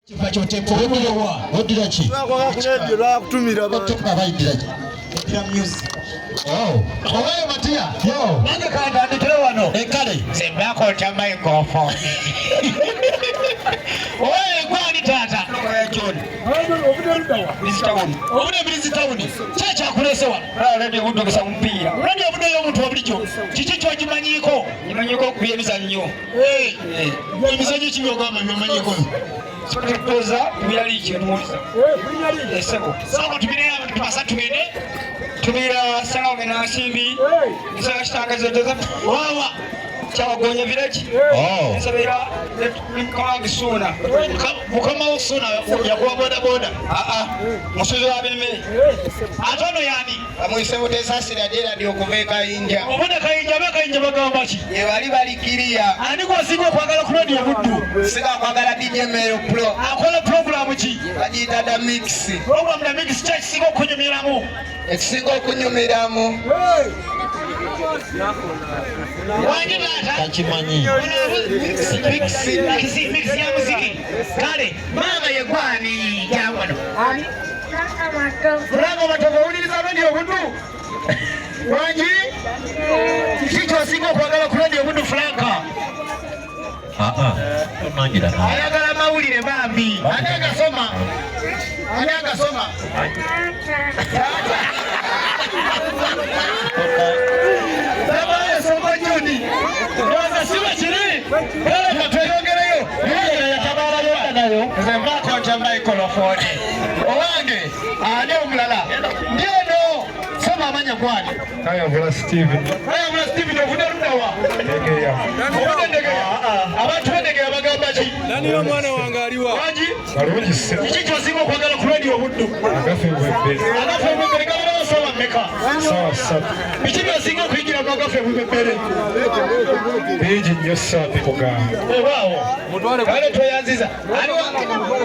Kifacho tempo wa odirachi kwa kunedio la kutumira ba toka baidirachi ya music owe matia yo nanga kaenda nditele wano ekale sembe yako cha microphone owe kwani tata kwa John obude bizitawuni chacha kulesewa radio kundokesa mpira radio obude yo muntu wabulicho chichicho kimanyiko kuyemiza nnyo emizanyo kibyogamba byomanyiko Toza tuyali kimuliza eseko sako tubire abantu tubasa tugende tubira sala omena simbi sala kitakaze toza wawa chawagonya village sabira kama gisuna mukama usuna ya kwa boda boda musuzo abime atono yani amwise utesa sira dera ndio kuveka inja obona kainja baka inja bagamba ki ye bali kiria ani kwa siko kwagala kulodi ya muddu sika kwagala DJ Mero Pro akola program ki ajita da mix program da mix church siko kunyumiramu siko kunyumiramu Kachimanyi mix ya muziki kale mama yegwani jawano ani Frango matofauliza radio bundu wanji kicho singo kwagala ku radio bundu Franka mangira ayagala mawulire bambi anaga soma Ndoza siwa chini Kala katweyongeleyo Yatabala yoka nayo Zemba konja microphone Owange Ane umlala Ndiyo no Soma amanya kwani Kaya vula Steven Ovude rudawa Ndegeya Abantu wendegeya bagambaji Nani yo mwana wangaliwa Wanji Karungi se Chichicho singo kwa gala kuredi wa hudu Agafe mwebele Kama sawa meka Sawa sata Chichicho singo kuingira kwa gafe mwebele Beji nyosa pikoga Wao Kale tuyanziza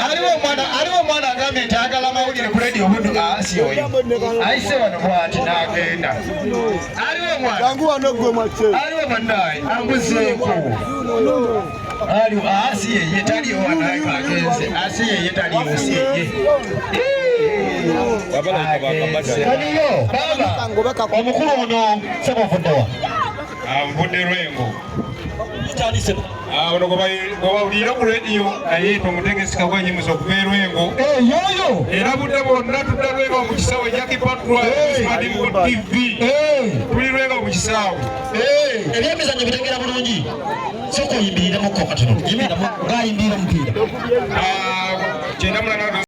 Aliwo mwana agamete agala mawulire ku radio hudu asiyoyo Aise wano bwati nagenda Aliwo mwana Dangu wanogwe mache Aliwo mandai Ambuzeeko Aliwo asiye yetali wana kagenze asiye yetali usiye Babala ikabaka Kaniyo baba omukulu ono sebo fudewa Mvunde Rwengo Talise ono goba ku radio ayito mutegesika kwa nyimuzo okuva Rwengo yoyo era budde bonna tudda Rwengo mu kisawe Jackie Patwa TV tuli Rwengo mu kisawe ebyemizanyo bitegera bulungi soko yimbirira mu kokatono yimbira mu gayimbira mpira kyenda mulala